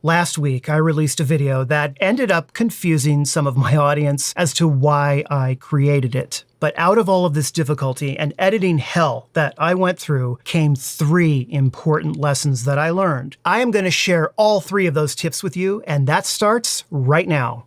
Last week, I released a video that ended up confusing some of my audience as to why I created it. But out of all of this difficulty and editing hell that I went through came 3 important lessons that I learned. I am going to share all 3 of those tips with you, and that starts right now.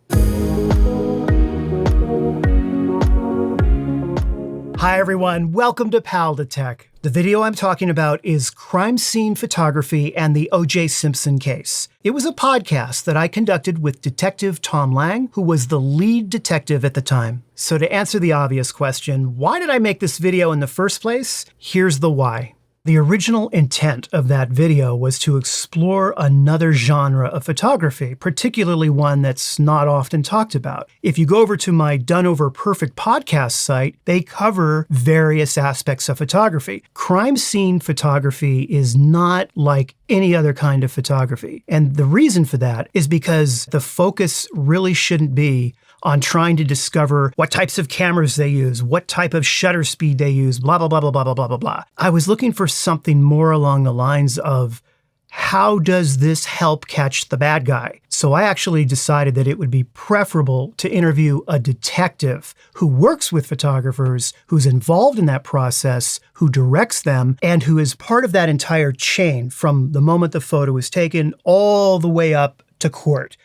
Hi everyone, welcome to Pal to Tech. The video I'm talking about is crime scene photography and the O.J. Simpson case. It was a podcast that I conducted with Detective Tom Lang, who was the lead detective at the time. So to answer the obvious question, why did I make this video in the first place? Here's the why. The original intent of that video was to explore another genre of photography, particularly one that's not often talked about. If you go over to my Done Over Perfect podcast site, they cover various aspects of photography. Crime scene photography is not like any other kind of photography. And the reason for that is because the focus really shouldn't be on trying to discover what types of cameras they use, what type of shutter speed they use, blah, blah, blah, blah, blah, blah, blah, blah. I was looking for something more along the lines of, how does this help catch the bad guy? So I actually decided that it would be preferable to interview a detective who works with photographers, who's involved in that process, who directs them, and who is part of that entire chain from the moment the photo is taken all the way up to court.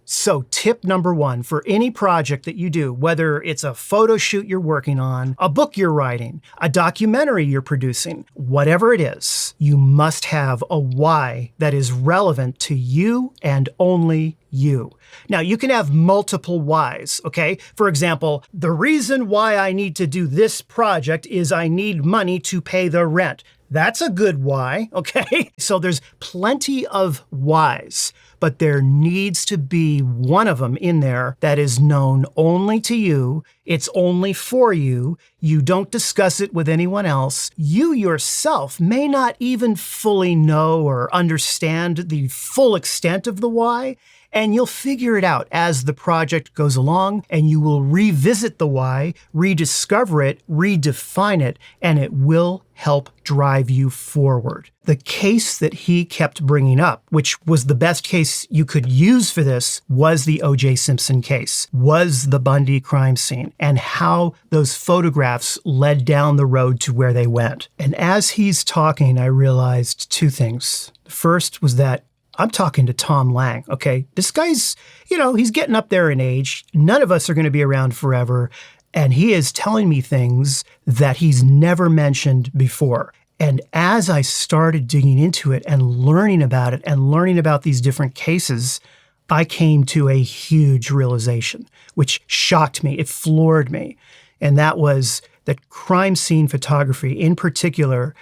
So tip number 1 for any project that you do, whether it's a photo shoot you're working on, a book you're writing, a documentary you're producing, whatever it is, you must have a why that is relevant to you and only you. Now, you can have multiple whys, okay? For example, the reason why I need to do this project is I need money to pay the rent. That's a good why, okay? So there's plenty of whys, but there needs to be one of them in there that is known only to you. It's only for you. You don't discuss it with anyone else. You yourself may not even fully know or understand the full extent of the why, and you'll figure it out as the project goes along, and you will revisit the why, rediscover it, redefine it, and it will help drive you forward. The case that he kept bringing up, which was the best case you could use for this, was the O.J. Simpson case, was the Bundy crime scene, and how those photographs led down the road to where they went. And as he's talking, I realized 2 things. The first was that I'm talking to Tom Lang, okay? This guy's, he's getting up there in age. None of us are going to be around forever. And he is telling me things that he's never mentioned before. And as I started digging into it and learning about it and learning about these different cases, I came to a huge realization, which shocked me. It floored me. And that was that crime scene photography in particular,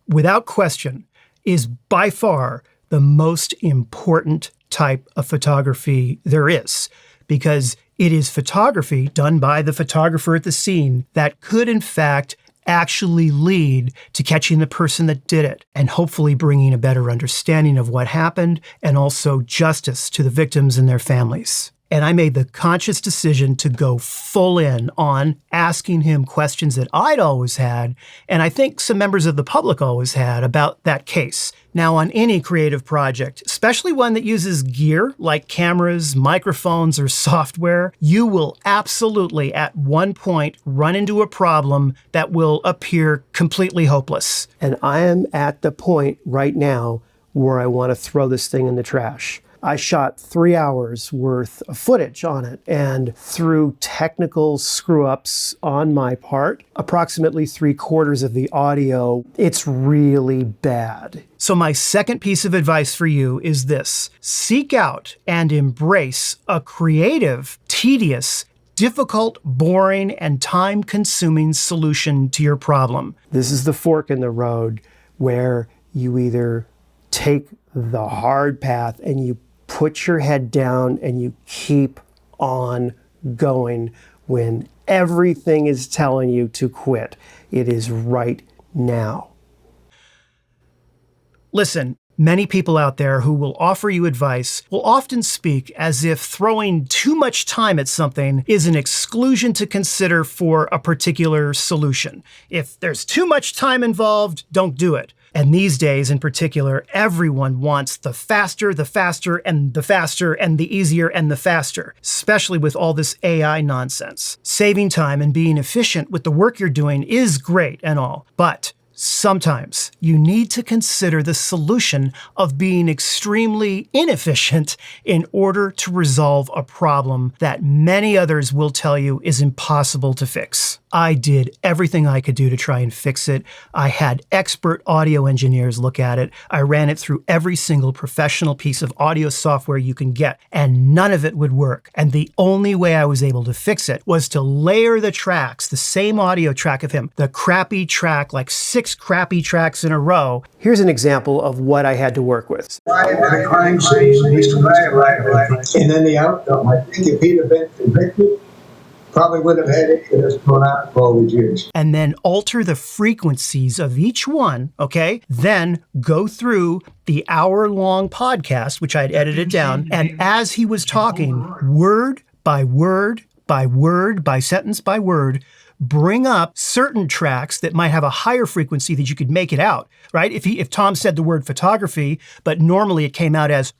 without question, is by far the most important type of photography there is, because it is photography done by the photographer at the scene that could, in fact, actually lead to catching the person that did it and hopefully bringing a better understanding of what happened and also justice to the victims and their families. And I made the conscious decision to go full in on asking him questions that I'd always had, and I think some members of the public always had, about that case. Now, on any creative project, especially one that uses gear like cameras, microphones, or software, you will absolutely at one point run into a problem that will appear completely hopeless. And I am at the point right now where I want to throw this thing in the trash. I shot 3 hours worth of footage on it, and through technical screw-ups on my part, approximately 3/4 of the audio, it's really bad. So my second piece of advice for you is this: seek out and embrace a creative, tedious, difficult, boring, and time-consuming solution to your problem. This is the fork in the road where you either take the hard path and you put your head down and you keep on going when everything is telling you to quit. It is right now. Listen, many people out there who will offer you advice will often speak as if throwing too much time at something is an exclusion to consider for a particular solution. If there's too much time involved, don't do it. And these days in particular, everyone wants the faster, and the easier and the faster, especially with all this AI nonsense. Saving time and being efficient with the work you're doing is great and all, but sometimes you need to consider the solution of being extremely inefficient in order to resolve a problem that many others will tell you is impossible to fix. I did everything I could do to try and fix it. I had expert audio engineers look at it. I ran it through every single professional piece of audio software you can get, and none of it would work. And the only way I was able to fix it was to layer the tracks, the same audio track of him, the crappy track, like 6 crappy tracks in a row. Here's an example of what I had to work with. Right at a crime scene, right. And then the outcome, I think if he'd have been convicted, probably would have had it that's going out for all these years. And then alter the frequencies of each one, okay? Then go through the hour-long podcast, which I'd edited down, and as he was talking, word by word by word, by sentence by word, bring up certain tracks that might have a higher frequency that you could make it out, right? If Tom said the word photography, but normally it came out as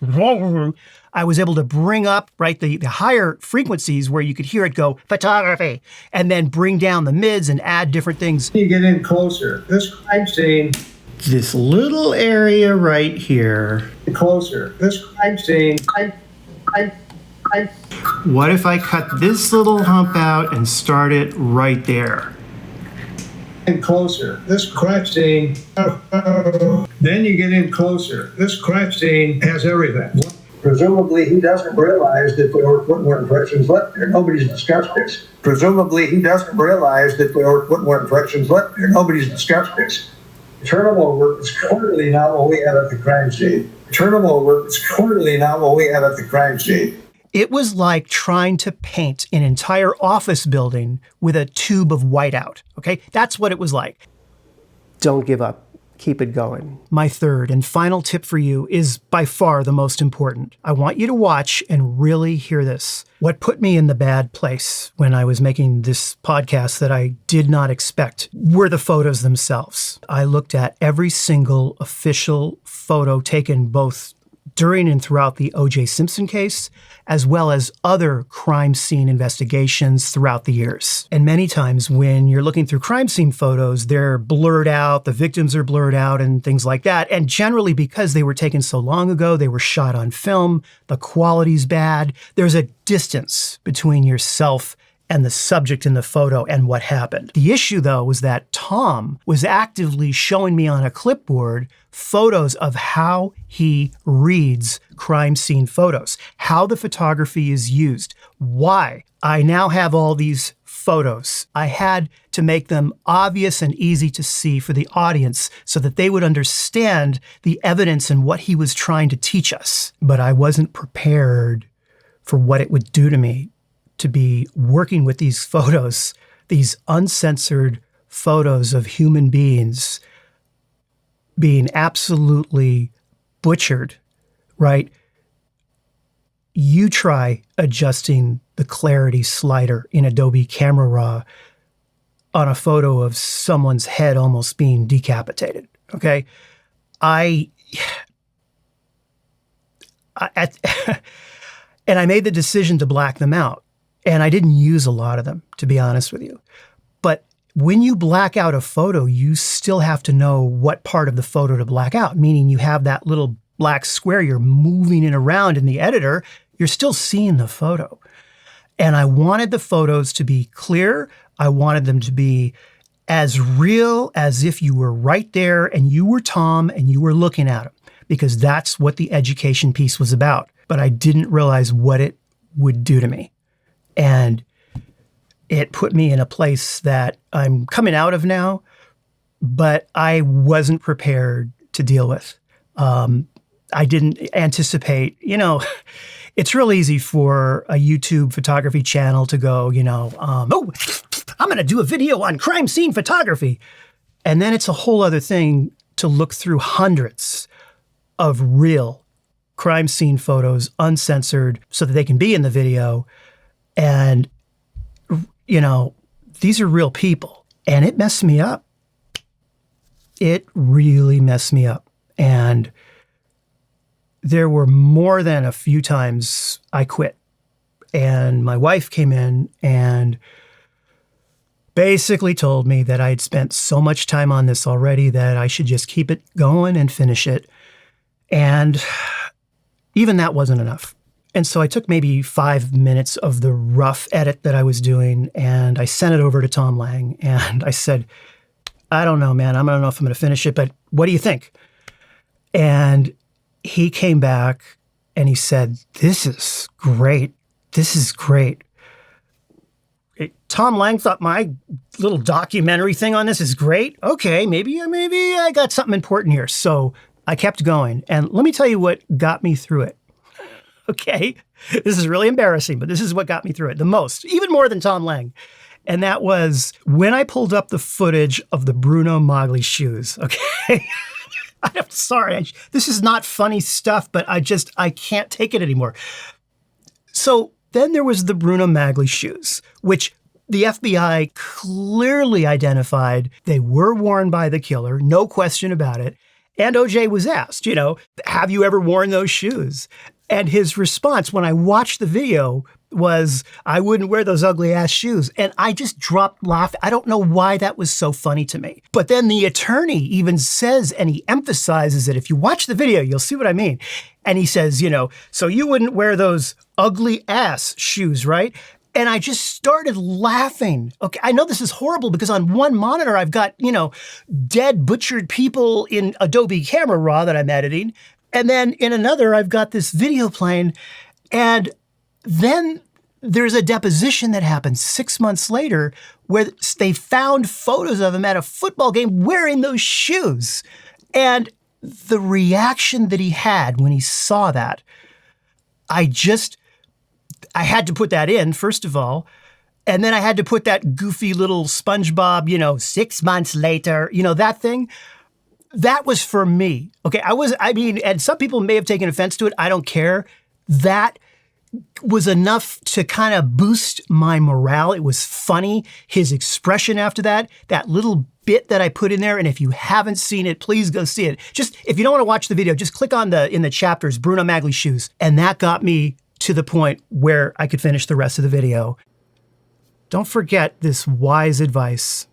I was able to bring up, right, the higher frequencies where you could hear it go, photography, and then bring down the mids and add different things. You get in closer. This crime scene. This little area right here. Closer. This crime scene. What if I cut this little hump out and start it right there? And closer. This crime scene. Then you get in closer. This crime scene has everything. Presumably, he doesn't realize that there were footwear impressions left there. Nobody's discussed this. Presumably, he doesn't realize that there were footwear impressions left there. Nobody's discussed this. Turnover work is clearly not what we had at the crime scene. Turnover work is clearly not what we had at the crime scene. It was like trying to paint an entire office building with a tube of whiteout, okay? That's what it was like. Don't give up. Keep it going. My third and final tip for you is by far the most important. I want you to watch and really hear this. What put me in the bad place when I was making this podcast that I did not expect were the photos themselves. I looked at every single official photo taken both during and throughout the O.J. Simpson case, as well as other crime scene investigations throughout the years. And many times when you're looking through crime scene photos, they're blurred out, the victims are blurred out and things like that. And generally because they were taken so long ago, they were shot on film, the quality's bad, there's a distance between yourself and the subject in the photo and what happened. The issue, though, was that Tom was actively showing me on a clipboard photos of how he reads crime scene photos, how the photography is used, why. I now have all these photos. I had to make them obvious and easy to see for the audience so that they would understand the evidence and what he was trying to teach us. But I wasn't prepared for what it would do to me to be working with these photos, these uncensored photos of human beings being absolutely butchered, right? You try adjusting the clarity slider in Adobe Camera Raw on a photo of someone's head almost being decapitated, okay? And I made the decision to black them out. And I didn't use a lot of them, to be honest with you. But when you black out a photo, you still have to know what part of the photo to black out, meaning you have that little black square, you're moving it around in the editor, you're still seeing the photo. And I wanted the photos to be clear. I wanted them to be as real as if you were right there and you were Tom and you were looking at them, because that's what the education piece was about. But I didn't realize what it would do to me. And it put me in a place that I'm coming out of now, but I wasn't prepared to deal with. I didn't anticipate, it's real easy for a YouTube photography channel to go, I'm going to do a video on crime scene photography. And then it's a whole other thing to look through hundreds of real crime scene photos, uncensored, so that they can be in the video. And, these are real people. And it messed me up. It really messed me up. And there were more than a few times I quit. And my wife came in and basically told me that I had spent so much time on this already that I should just keep it going and finish it. And even that wasn't enough. And so I took maybe 5 minutes of the rough edit that I was doing, and I sent it over to Tom Lang. And I said, I don't know, man. I don't know if I'm going to finish it, but what do you think? And he came back and he said, this is great. This is great. Tom Lang thought my little documentary thing on this is great. Okay, maybe I got something important here. So I kept going. And let me tell you what got me through it. Okay, this is really embarrassing, but this is what got me through it the most, even more than Tom Lang. And that was when I pulled up the footage of the Bruno Magli shoes. Okay, I'm sorry. This is not funny stuff, but I can't take it anymore. So then there was the Bruno Magli shoes, which the FBI clearly identified they were worn by the killer, no question about it. And OJ was asked, have you ever worn those shoes? And his response when I watched the video was, I wouldn't wear those ugly ass shoes. And I just dropped laughing. I don't know why that was so funny to me. But then the attorney even says, and he emphasizes it, if you watch the video, you'll see what I mean. And he says, so you wouldn't wear those ugly ass shoes, right? And I just started laughing. Okay, I know this is horrible because on one monitor, I've got, dead, butchered people in Adobe Camera Raw that I'm editing. And then in another, I've got this video playing. And then there's a deposition that happened 6 months later where they found photos of him at a football game wearing those shoes. And the reaction that he had when he saw that, I had to put that in, first of all. And then I had to put that goofy little SpongeBob, 6 months later, that thing. That was for me. Okay, and some people may have taken offense to it. I don't care. That was enough to kind of boost my morale. It was funny. His expression after that little bit that I put in there. And if you haven't seen it, please go see it. Just, if you don't want to watch the video, just click on in the chapters, Bruno Magli shoes. And that got me to the point where I could finish the rest of the video. Don't forget this wise advice.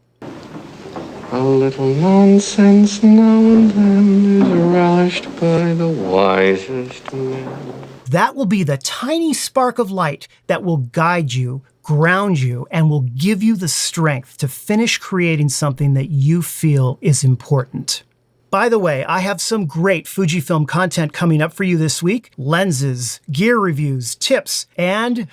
A little nonsense now and then is relished by the wisest men. That will be the tiny spark of light that will guide you, ground you, and will give you the strength to finish creating something that you feel is important. By the way, I have some great Fujifilm content coming up for you this week. Lenses, gear reviews, tips, and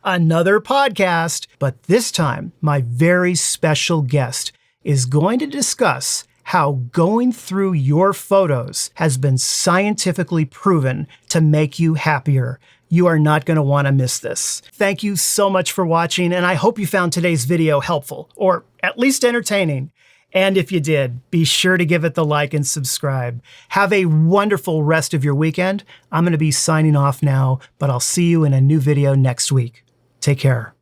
another podcast. But this time, my very special guest is going to discuss how going through your photos has been scientifically proven to make you happier. You are not going to want to miss this. Thank you so much for watching, and I hope you found today's video helpful, or at least entertaining. And if you did, be sure to give it the like and subscribe. Have a wonderful rest of your weekend. I'm going to be signing off now, but I'll see you in a new video next week. Take care.